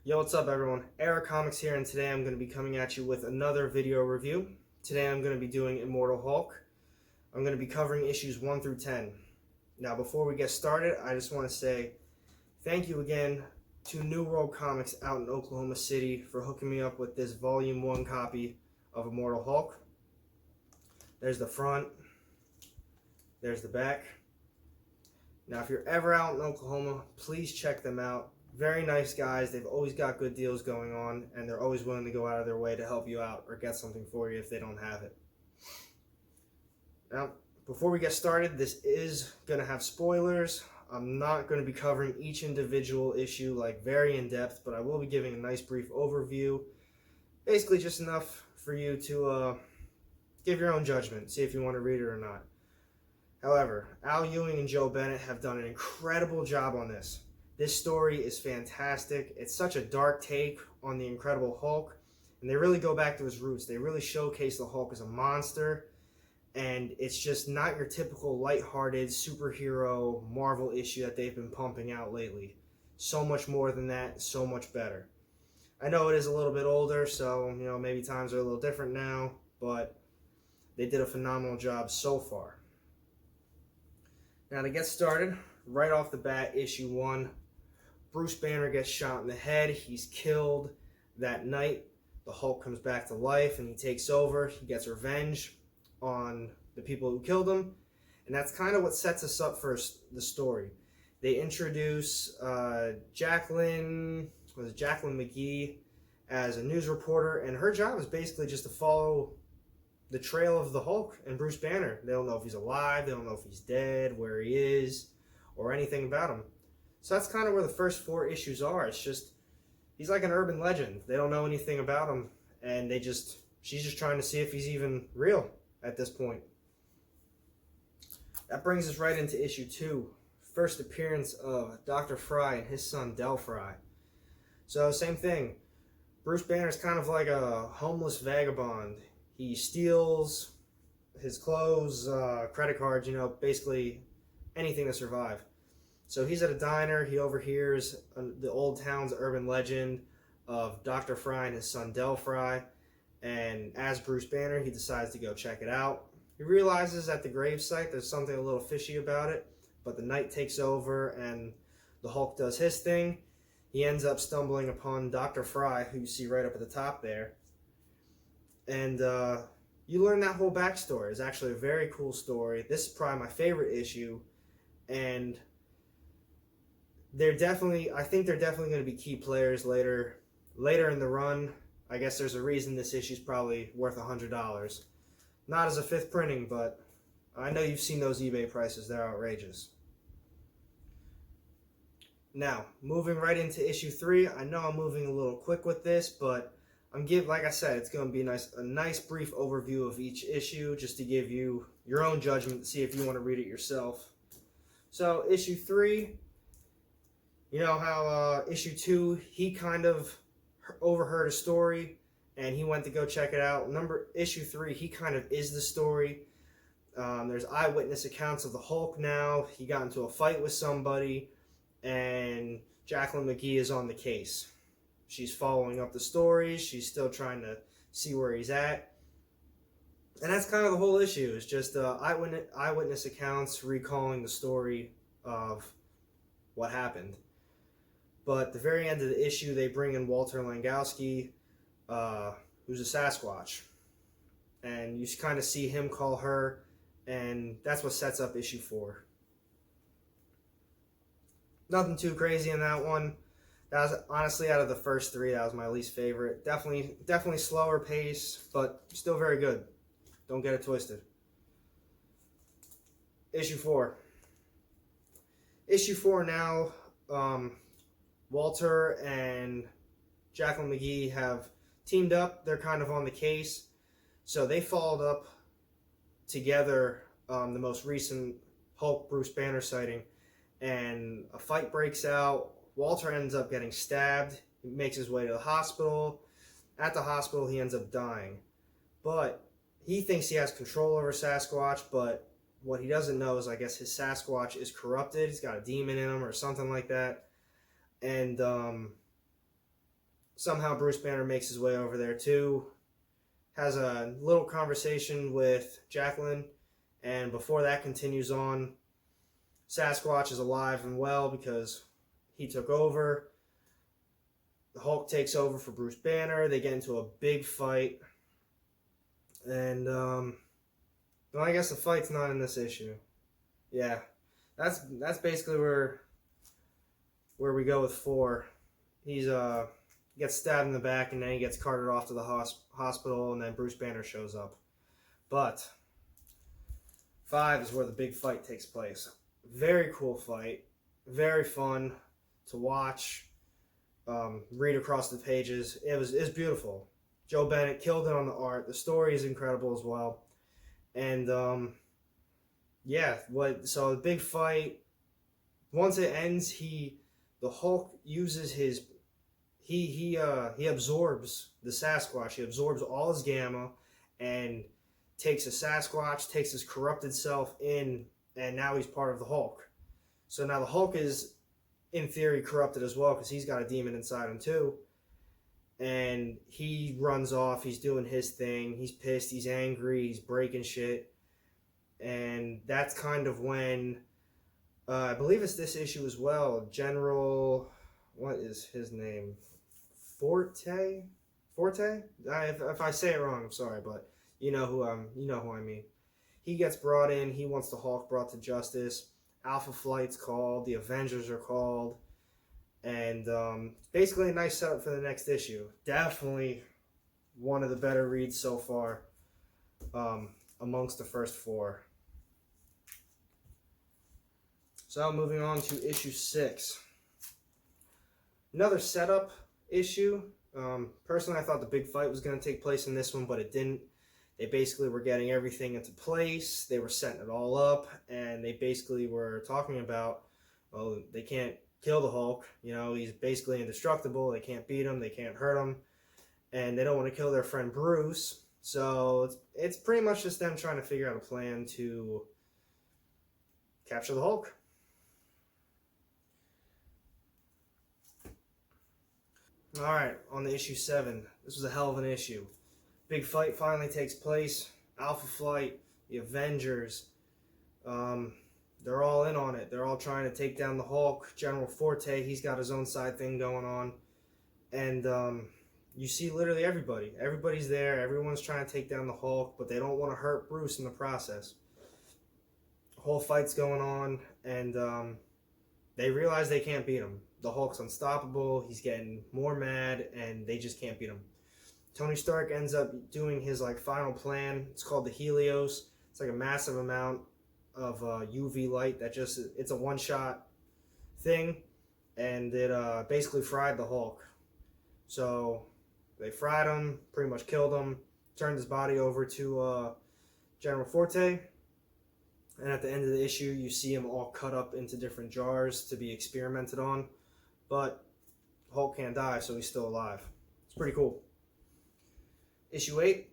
Yo, what's up everyone? Era Comics here, and today I'm going to be coming at you with another video review. Today I'm going to be doing Immortal Hulk. I'm going to be covering issues 1 through 10. Now, before we get started, I just want to say thank you again to New World Comics out in Oklahoma City for hooking me up with this Volume 1 copy of Immortal Hulk. There's the front. There's the back. Now, if you're ever out in Oklahoma, please check them out. Very nice guys. They've always got good deals going on, and they're always willing to go out of their way to help you out or get something for you if they don't have it. Now, before we get started, this is going to have spoilers. I'm not going to be covering each individual issue like very in depth, but I will be giving a nice brief overview. Basically just enough for you to give your own judgment, see if you want to read it or not. However, Al Ewing and Joe Bennett have done an incredible job on this. This story is fantastic. It's such a dark take on the Incredible Hulk, and they really go back to his roots. They really showcase the Hulk as a monster, and it's just not your typical lighthearted superhero Marvel issue that they've been pumping out lately. So much more than that, so much better. I know it is a little bit older, so maybe times are a little different now, but they did a phenomenal job so far. Now to get started, right off the bat, issue 1. Bruce Banner gets shot in the head. He's killed that night. The Hulk comes back to life and he takes over. He gets revenge on the people who killed him. And that's kind of what sets us up for the story. They introduce Jacqueline McGee as a news reporter, and her job is basically just to follow the trail of the Hulk and Bruce Banner. They don't know if he's alive, they don't know if he's dead, where he is, or anything about him. So that's kind of where the first 4 issues are. It's just, he's like an urban legend. They don't know anything about him, and she's just trying to see if he's even real at this point. That brings us right into issue 2. First appearance of Dr. Fry and his son Del Fry. So same thing. Bruce Banner's kind of like a homeless vagabond. He steals his clothes, credit cards, basically anything to survive. So he's at a diner. He overhears the old town's urban legend of Dr. Fry and his son Del Fry. And as Bruce Banner, he decides to go check it out. He realizes at the gravesite there's something a little fishy about it, but the night takes over and the Hulk does his thing. He ends up stumbling upon Dr. Fry, who you see right up at the top there. And you learn that whole backstory. It's actually a very cool story. This is probably my favorite issue, and I think they're definitely going to be key players later in the run. I guess there's a reason this issue's probably worth $100. Not as a 5th printing, but I know you've seen those eBay prices. They're outrageous. Now, moving right into issue 3. I know I'm moving a little quick with this, but like I said, it's going to be a nice brief overview of each issue just to give you your own judgment to see if you want to read it yourself. So, issue 3, you know how issue 2, he kind of overheard a story and he went to go check it out. Issue 3, he kind of is the story. There's eyewitness accounts of the Hulk now. He got into a fight with somebody, and Jacqueline McGee is on the case. She's following up the stories. She's still trying to see where he's at. And that's kind of the whole issue. It's just eyewitness accounts recalling the story of what happened. But at the very end of the issue, they bring in Walter Langowski, who's a Sasquatch. And you kind of see him call her, and that's what sets up issue 4. Nothing too crazy in that one. That was honestly, out of the first 3, that was my least favorite. Definitely slower pace, but still very good. Don't get it twisted. Issue 4. Issue 4 now, Walter and Jacqueline McGee have teamed up. They're kind of on the case. So they followed up together the most recent Hulk Bruce Banner sighting, and a fight breaks out. Walter ends up getting stabbed. He makes his way to the hospital. At the hospital, he ends up dying. But he thinks he has control over Sasquatch, but what he doesn't know is, I guess, his Sasquatch is corrupted. He's got a demon in him or something like that. And somehow Bruce Banner makes his way over there too, has a little conversation with Jacqueline, and before that continues on, Sasquatch is alive and well because he took over. The Hulk takes over for Bruce Banner. They get into a big fight, and well, I guess the fight's not in this issue. Yeah, that's basically where we go with 4. He's gets stabbed in the back, and then he gets carted off to the hospital, and then Bruce Banner shows up. But 5 is where the big fight takes place. Very cool fight, very fun to watch. Read across the pages. It's beautiful. Joe Bennett killed it on the art. The story is incredible as well. And so the big fight. Once it ends, the Hulk uses his he absorbs the Sasquatch. He absorbs all his gamma and takes the Sasquatch, takes his corrupted self in, and now he's part of the Hulk. So now the Hulk is, in theory, corrupted as well because he's got a demon inside him too. And he runs off. He's doing his thing. He's pissed. He's angry. He's breaking shit. And that's kind of when, I believe it's this issue as well, General, what is his name? Forte? If I say it wrong, I'm sorry, but you know who I mean. He gets brought in. He wants the Hulk brought to justice. Alpha Flight's called. The Avengers are called. And basically a nice setup for the next issue. Definitely one of the better reads so far amongst the first 4. So moving on to issue 6. Another setup issue. Personally, I thought the big fight was going to take place in this one, but it didn't. They basically were getting everything into place. They were setting it all up, and they basically were talking about, well, they can't kill the Hulk. You know, he's basically indestructible. They can't beat him. They can't hurt him. And they don't want to kill their friend Bruce. So it's pretty much just them trying to figure out a plan to capture the Hulk. Alright, on to issue 7. This was a hell of an issue. Big fight finally takes place. Alpha Flight, the Avengers, they're all in on it. They're all trying to take down the Hulk. General Forte, he's got his own side thing going on. And you see literally everybody. Everybody's there. Everyone's trying to take down the Hulk, but they don't want to hurt Bruce in the process. The whole fight's going on, and they realize they can't beat him. The Hulk's unstoppable. He's getting more mad, and they just can't beat him. Tony Stark ends up doing his final plan. It's called the Helios. It's like a massive amount of UV light that it's a one-shot thing, and it basically fried the Hulk. So they fried him, pretty much killed him, turned his body over to General Forte, and at the end of the issue, you see him all cut up into different jars to be experimented on, but Hulk can't die, so he's still alive. It's pretty cool. Issue 8.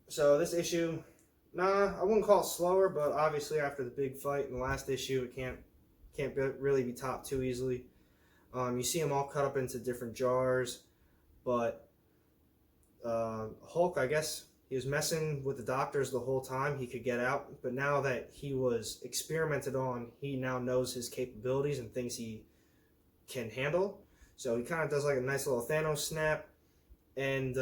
So this issue, I wouldn't call it slower, but obviously after the big fight in the last issue, it can't really be topped too easily. You see them all cut up into different jars, but Hulk, I guess, he was messing with the doctors the whole time. He could get out, but now that he was experimented on, he now knows his capabilities and things he can handle. So he kind of does like a nice little Thanos snap, and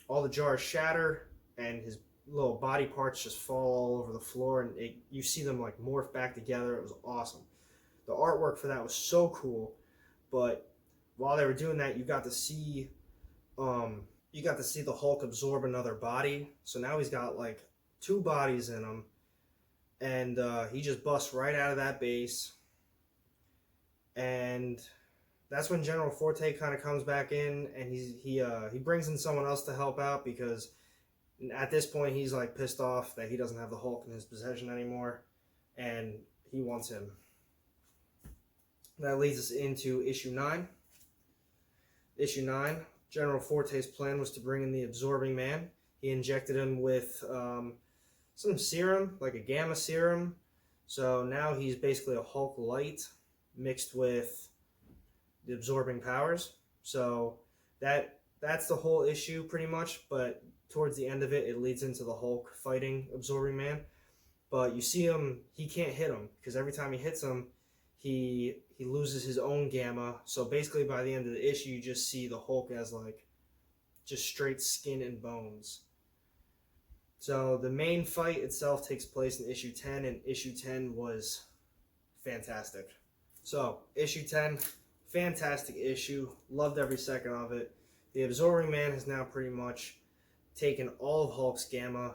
all the jars shatter, and his little body parts just fall all over the floor, and you see them like morph back together. It was awesome. The artwork for that was so cool, but while they were doing that, you got to see the Hulk absorb another body. So now he's got like 2 bodies in him, and he just busts right out of that base. And that's when General Forte kind of comes back in, and he brings in someone else to help out, because at this point he's like pissed off that he doesn't have the Hulk in his possession anymore, and he wants him. That leads us into issue 9. Issue 9, General Forte's plan was to bring in the Absorbing Man. He injected him with some serum, like a gamma serum. So now he's basically a Hulk light mixed with the absorbing powers. So that's the whole issue pretty much. But towards the end of it, it leads into the Hulk fighting Absorbing Man. But you see him, he can't hit him because every time he hits him, he loses his own gamma. So basically, by the end of the issue, you just see the Hulk as like just straight skin and bones. So the main fight itself takes place in issue 10, and issue 10 was fantastic. So issue 10, fantastic issue. Loved every second of it. The Absorbing Man has now pretty much taken all of Hulk's gamma,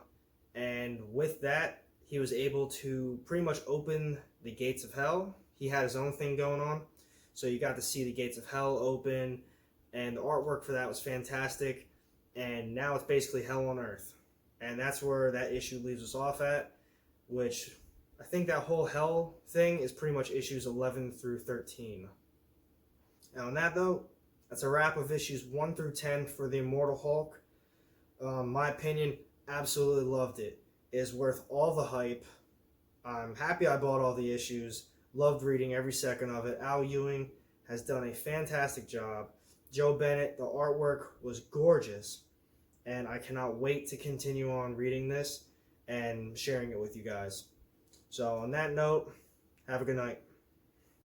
and with that, he was able to pretty much open the gates of hell. He had his own thing going on, so you got to see the gates of hell open, and the artwork for that was fantastic. And now it's basically hell on earth, and that's where that issue leaves us off at, which I think that whole hell thing is pretty much issues 11 through 13. Now on that though, that's a wrap of issues 1 through 10 for the Immortal Hulk. My opinion, absolutely loved it. It is worth all the hype. I'm happy I bought all the issues. Loved reading every second of it. Al Ewing has done a fantastic job. Joe Bennett, the artwork was gorgeous. And I cannot wait to continue on reading this and sharing it with you guys. So on that note, have a good night.